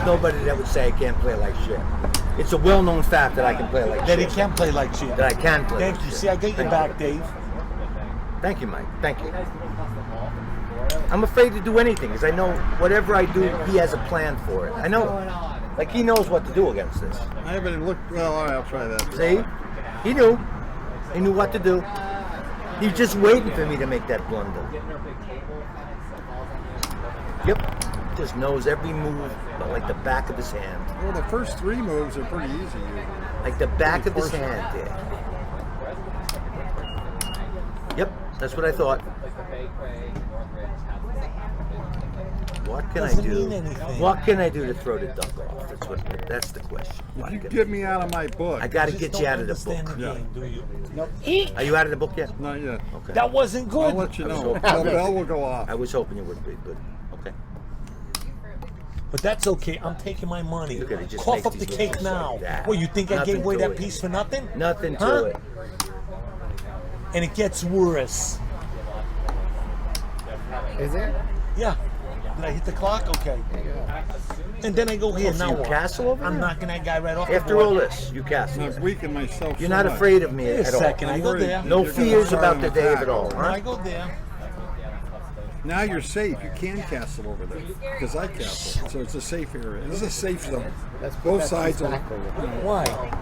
nobody that would say I can't play like shit. It's a well-known fact that I can play like That shit. he can play like shit. That I can play Thank like you. shit. See, I get your back, Dave. Thank you, Mike. Thank you. I'm afraid to do anything because I know whatever I do, he has a plan for it. I know. Like, he knows what to do against this. I haven't looked. Well, all right, I'll try that. See? He knew. He knew what to do. He's just waiting for me to make that blunder. Yep. Just knows every move, but like the back of his hand. Well, the first three moves are pretty easy usually. Like the back of his hand, yeah. Yep, that's what I thought. What can I Doesn't do? mean anything. What can I do to throw the duck off? That's the question. What You can get me out of my book. I got to Just get don't you out of the understand book. the game, do you? Nope. Are you out of the book yet? Not yet. Okay. That wasn't good. I'll let you know. The bell will go off. I was hoping you would be, but okay. But that's okay. I'm taking my money. Look at it, just Cough makes up the these cake moves now. like that. Well, you think I Nothing gave away to that it. piece for nothing? Nothing to Huh? it. And it gets worse. Is it? Yeah. Did I hit the clock? Okay. And then I go here. So Now you what? castle over I'm there? knocking that guy right off the After board. all this, you castle. I've weakened myself. You're so not much. afraid of me Wait a at all. second. I I'm go worried. there. No You're gonna fears start about an the Dave attack. at all, I huh? go there. Now you're safe. You can castle over there because I castle, so it's a safe area. This is a safe zone. Let's put Both that sides piece of back over. Why? I think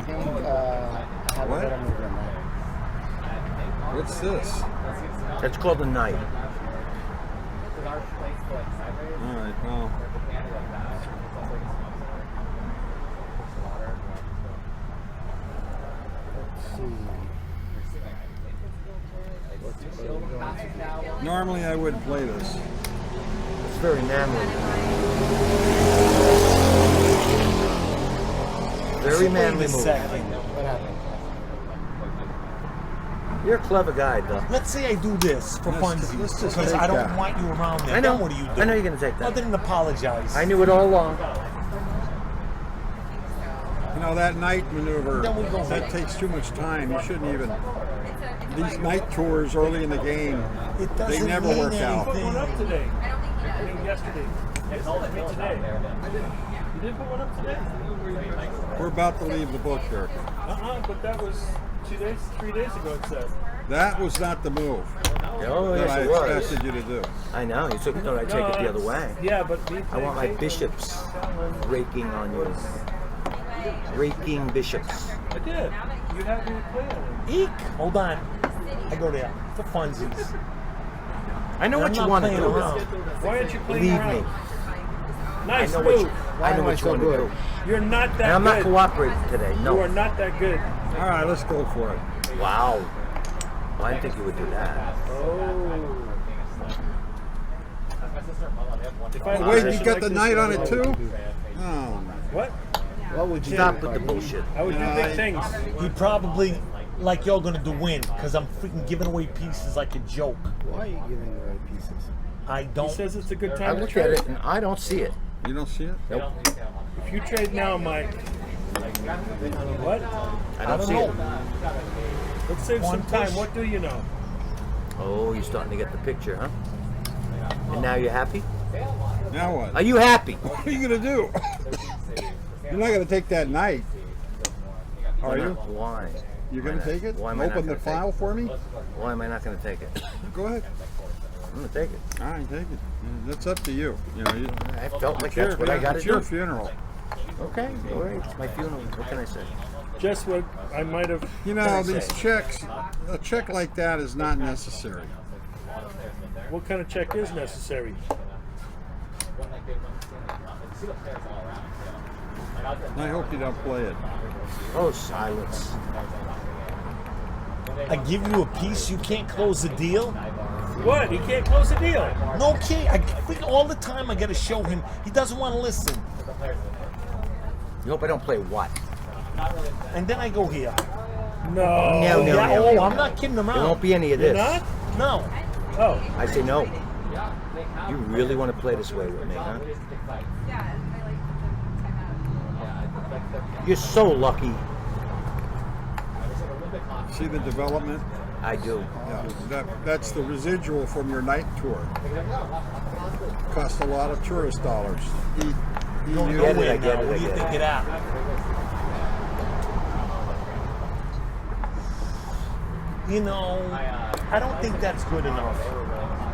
have What? a better move than that. What's this? That's called a knight. All right. Well, normally I wouldn't play this. It's very manly. Very Wait manly a move. second. What happened? You're a clever guy, though. Let's say I do this for Let's funsies just because take I don't that. want you around there. I know. Then what do you do? I know you're gonna take that. Other than apologize. I knew it all along. You know that night maneuver. Then we go That back. takes too much time. You shouldn't even. These night tours early in the game, It they doesn't never mean work out. anything. Put one up today. I mean, yesterday. I mean, today. You didn't put one up today? We're about to leave the book here. But that was 3 days ago, it said. That was not the move Oh, that I yes, it was. expected you to do. I know. You took thought I'd take it the other way. Yeah, but I want my bishops raking on you. Raking bishops. I did. You had me play on it. Eek! Hold on. I go there for funsies. I know I'm what you not want to playing do. around. Why aren't you playing Believe around? me. I Nice know what you, move. I know am I what you so want to good? do. You're not that And I'm not good. cooperating today. You are No. not that good. All right, let's go for it. Wow. Well, I didn't think you would do that. Oh. If I had a Wait, position you got like the this, knight I on it would- too? Oh, What? What would you Stop do? with the bullshit. I would do Yeah, big things. He probably, like you're gonna do, win because I'm freaking giving away pieces like a joke. Why are you giving away pieces? I He don't. says it's a good I time to look at trade. it and I don't see it. you don't see it? Nope. If you trade now, Mike. What? I I don't don't see know. it. Let's save One some time. push. What do you know? Oh, you're starting to get the picture, huh? And now you're happy? Now what? Are you happy? What are you gonna do? You're not gonna take that knight, are you? Why? You're Why gonna not? take it? Why am I not Open the gonna take file it? for me? Why am I not going to take it? Go ahead. I'm going to take it. All right, take it. That's up to you. You know, I felt like it's your- that's what I got to it's your do. funeral. Okay, all right. It's my funeral. What can I say? Just what I might have. You know, these checks, a check like that is not necessary. What kind of check is necessary? I hope you don't play it. Oh, silence. I give you a piece, you can't close the deal. What? He can't close the deal. No kid. I freaking all the time. I gotta show him. He doesn't want to listen. You hope I don't play what? And then I go here. No. No, no, Yeah, no. oh, I'm not kidding around. There won't be any of You're this. not? No. Oh. I say no. You really want to play this way with me, huh? You're so lucky. See the development? I do. Yeah, that's the residual from your night tour. Cost a lot of tourist dollars. Going get it, nowhere I get now. it, What I do you get think it. of that? You know, I don't think that's good enough.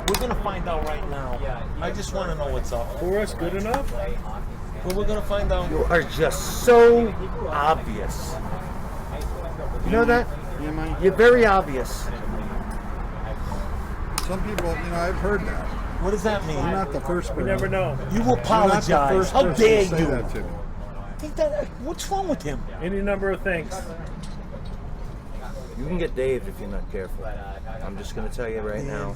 We're gonna find out right now. I just want to know what's up. For us, good enough? Well, we're gonna find out. You are just so obvious. You know that? Yeah, man. You're very obvious. Some people, I've heard that. What does that mean? You're not the first person. We never know. You You're not the apologize. first How person dare to say you? that to me. Think that, what's wrong with him? Any number of things. You can get Dave if you're not careful. I'm just going to tell you right now,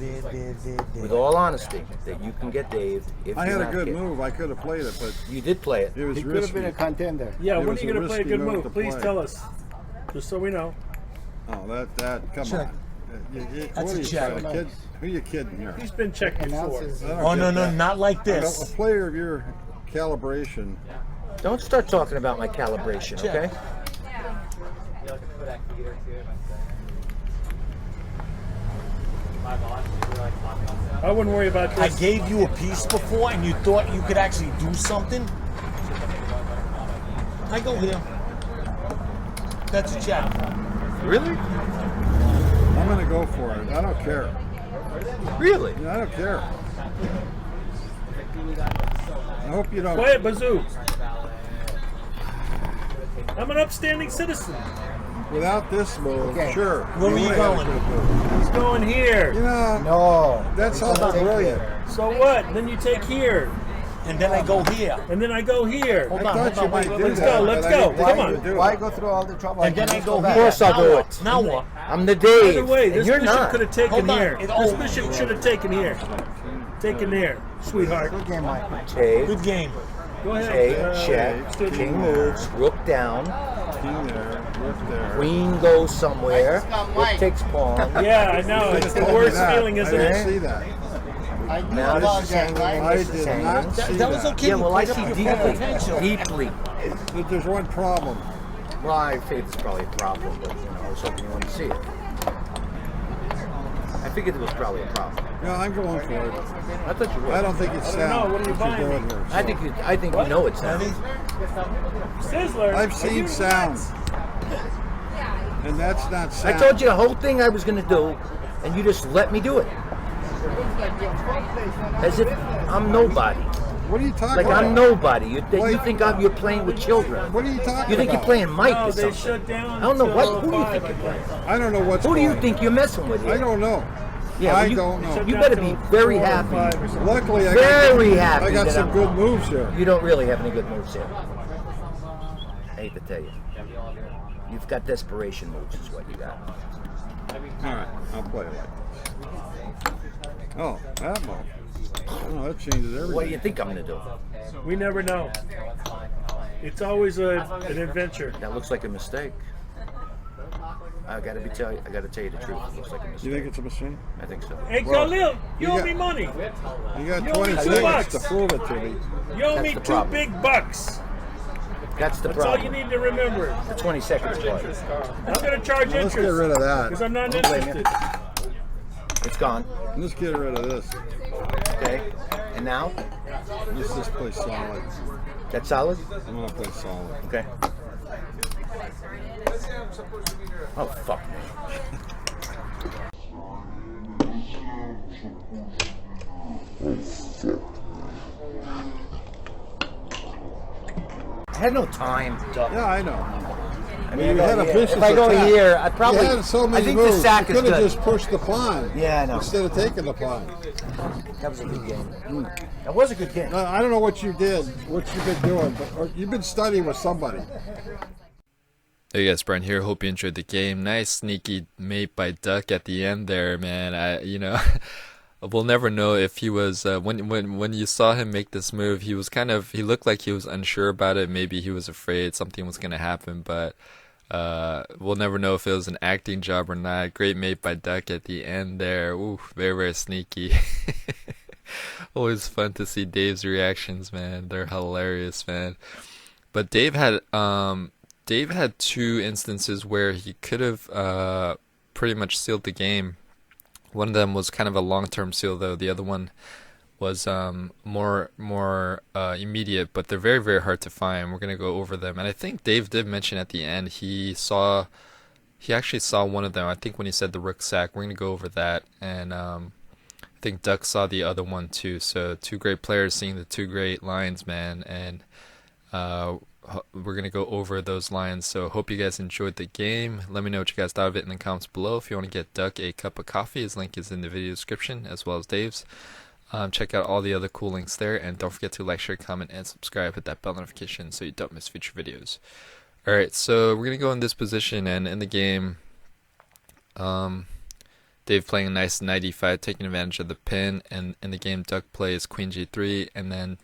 with all honesty, that you can get Dave if I you're had a not good careful. move. I could have played it, but You did play it. it was He could have risky. been a contender. Yeah, It when are was you a going to play a risky good move move? to Please play. tell us. Just so we know. Oh, come Check. on. That's What a are you check. trying to kid? Who you kidding here? He's been checked before. Announces. I don't Oh get no, that. not like A this. player of your calibration. Don't start talking about my calibration, Check. okay? I wouldn't worry about I this. gave you a piece before, and you thought you could actually do something. I go here. That's a check. Really? I'm gonna go for it. I don't care. Really? I don't care. I hope you don't. Play it, Bazoo. I'm an upstanding citizen. Without this move, Okay. sure. Where were you would have going? a good move. He's going here. No. That's He's all gonna take brilliant. So what? Then you take here. And then I go here. And then I go here. Hold I on, thought hold you on, might wait, do wait, that. go, let's but I go. didn't think Come you on. would do Why it. go through all the trouble? And then I go Of here. course I'll do it. Now what? I'm the By Dave. the way, and this you're bishop not. could have taken Hold on. here. It- This oh. bishop should have taken here. Taken there, sweetheart. Good game, Mike. Take, Good game. Go ahead. take, check, still- king moves, rook down, King there, rook there. queen goes somewhere, rook takes pawn. Yeah, I know. It's the Told me worst that. feeling, isn't I it? didn't see that. I do Now this is apologize, hanging, Mike. I this is did hanging. not see That was okay. Yeah, well, I You see played up your full potential. deeply. But there's one problem. Well, I think it's probably a problem, but I was hoping you wouldn't see it. I figured it was probably a problem. No, I'm going for it. I thought you were. I don't think it's I don't know. sound. What are you what you're buying doing here. I think you know it's sound. Sizzler. I've Are seen you sound, nuts? and that's not I sound. told you the whole thing I was going to do, and you just let me do it. As if I'm nobody. What are you talking Like about? I'm nobody. You Like- think you're playing with children. What are you talking You think you're about? playing Mike No, or they something. shut down. I don't know what. until Who do you 5, think I you're playing? I don't know what's Who do you going on. think you're messing with here? I don't know. Yeah, I well, you, don't know. Shut You down better till be very 4 or happy. 5 or something. Luckily, Very happy I got that some I'm- good moves here. You don't really have any good moves here. I hate to tell you. You've got desperation moves, is what you got. All right, I'll play it like this. Oh, that move. Oh, that changes everything. What do you think I'm gonna do? We never know. It's always an adventure. That looks like a mistake. I gotta tell you the truth. It looks like a You mistake. think it's a machine? I think so. Hey, Well, Khalil, you you owe got- me money. You got You owe 20 me seconds $2. to prove it to me. You owe That's me the 2 problem. big bucks. That's the That's all problem. you need to remember. The 20 seconds part. I'm going to charge Let's get interest rid of because that. I'm not Don't blame you. interested. It's gone. Let's get rid of this. Okay. And now? Let's just play solid. That's solid? I'm gonna play solid. Okay. Oh, fuck me. I had no time. Yeah, I know. I You had a vicious if I go attack. here, I probably. You had so many I think moves. the sack you is could have good. just pushed the pawn. Yeah, I know. Instead of taking the pawn. That was a good game. That was a good game. I don't know what you did, what you've been doing, but or you've been studying with somebody. Hey guys, Brian here. Hope you enjoyed the game. Nice sneaky mate by Duck at the end there, man. We'll never know if he was when you saw him make this move. He looked like he was unsure about it. Maybe he was afraid something was gonna happen, but we'll never know if it was an acting job or not. Great mate by Duck at the end there. Ooh, very very sneaky. Always fun to see Dave's reactions, man. They're hilarious, man. But Dave had two instances where he could have pretty much sealed the game. One of them was kind of a long-term seal, though. The other one was more immediate, but they're very, very hard to find. We're gonna go over them, and I think Dave did mention at the end he actually saw one of them. I think when he said the rook sack, we're gonna go over that, and I think Duck saw the other one too. So two great players seeing the two great lines, man, and we're gonna go over those lines. So hope you guys enjoyed the game. Let me know what you guys thought of it in the comments below. If you want to get Duck a cup of coffee, his link is in the video description, as well as Dave's. Check out all the other cool links there, and don't forget to like, share, comment, and subscribe. Hit that bell notification so you don't miss future videos. Alright, so we're gonna go in this position, and in the game, Dave playing a nice knight e5, taking advantage of the pin, and in the game Duck plays queen g3, and then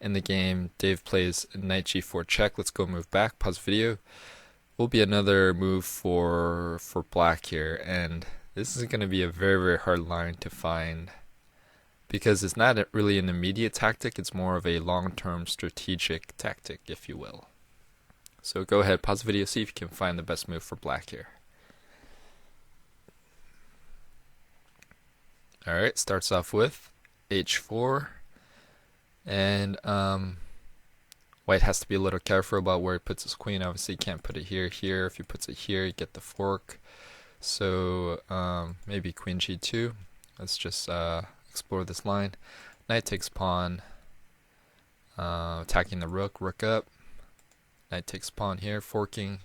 in the game Dave plays knight g4 check. Let's go move back, pause video. Will be another move for black here, and this is gonna be a very, very hard line to find, because it's not really an immediate tactic, it's more of a long-term strategic tactic, if you will. So go ahead, pause the video, see if you can find the best move for black here. Alright, starts off with h4, and white has to be a little careful about where he puts his queen. Obviously, you can't put it here. If he puts it here, you get the fork. So maybe queen g2. Let's just explore this line. Knight takes pawn, attacking the rook, rook up. Knight takes pawn here, forking.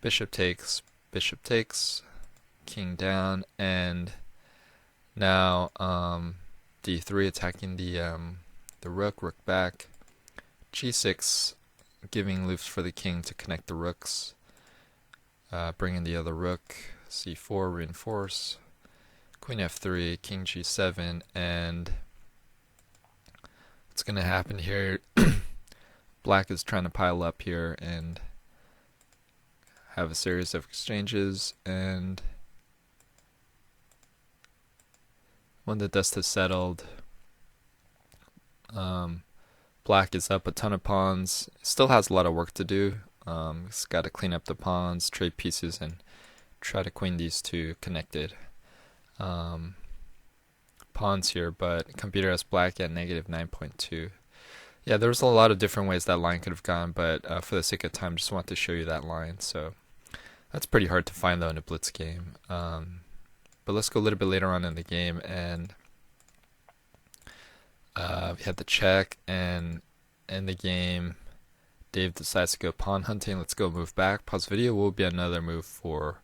Bishop takes, king down, and now d3 attacking the rook, rook back. g6 giving loops for the king to connect the rooks. Bringing the other rook. c4 reinforce. Queen f3, king g7, and what's gonna happen here? Black is trying to pile up here and have a series of exchanges, and when the dust has settled, black is up a ton of pawns. Still has a lot of work to do. It's got to clean up the pawns, trade pieces, and try to queen these two connected pawns here, but computer has black at negative 9.2. Yeah, there's a lot of different ways that line could have gone, but for the sake of time, just want to show you that line. So that's pretty hard to find though in a blitz game. But let's go a little bit later on in the game, and we had the check, and in the game Dave decides to go pawn hunting. Let's go move back, pause video. Will be another move for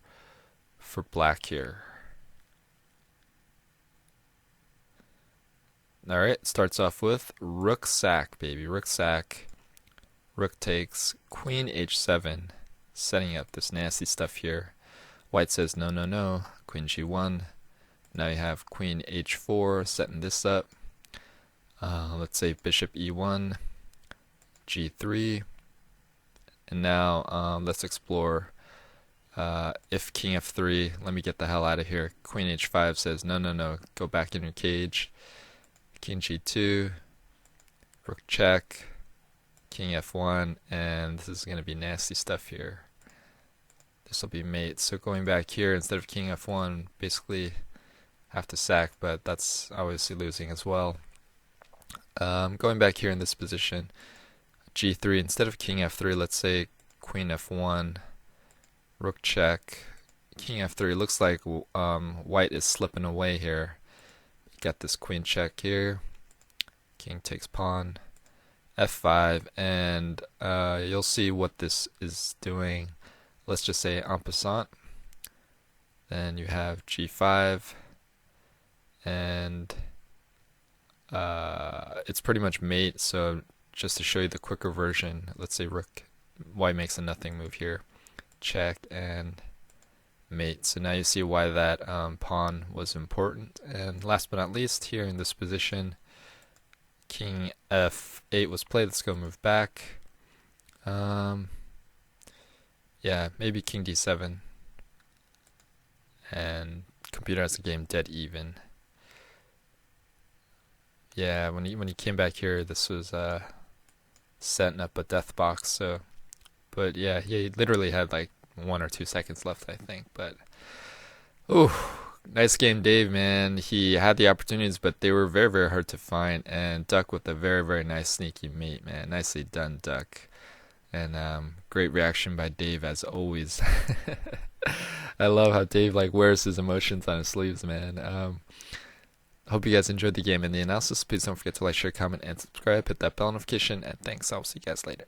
black here. Alright, starts off with rook sack, baby. Rook sack. Rook takes, queen h7, setting up this nasty stuff here. White says no, no, no. Queen g1. Now you have queen h4, setting this up. Let's say bishop e1, g3. And now let's explore if king f3. Let me get the hell out of here. Queen h5 says no, no, no. Go back in your cage. King g2, rook check, king f1, and this is going to be nasty stuff here. This will be mate. So going back here, instead of king f1, basically have to sack, but that's obviously losing as well. Going back here in this position, g3, instead of king f3, let's say queen f1, rook check, king f3. Looks like white is slipping away here. Got this queen check here, king takes pawn, f5, and you'll see what this is doing. Let's just say en passant. Then you have g5, and it's pretty much mate. So just to show you the quicker version, let's say rook, white makes a nothing move here, check, and mate. So now you see why that pawn was important. And last but not least, here in this position, king f8 was played. Let's go move back. Yeah, maybe king d7, and computer has the game dead even. Yeah, when he came back here, this was setting up a death box. So, but yeah, he literally had like 1 or 2 seconds left, I think. But ooh, nice game, Dave, man. He had the opportunities, but they were very, very hard to find. And Duck with a very, very nice sneaky mate, man. Nicely done, Duck. And great reaction by Dave as always. I love how Dave like wears his emotions on his sleeves, man. Hope you guys enjoyed the game and the analysis. Please don't forget to like, share, comment, and subscribe. Hit that bell notification. And thanks. I'll see you guys later.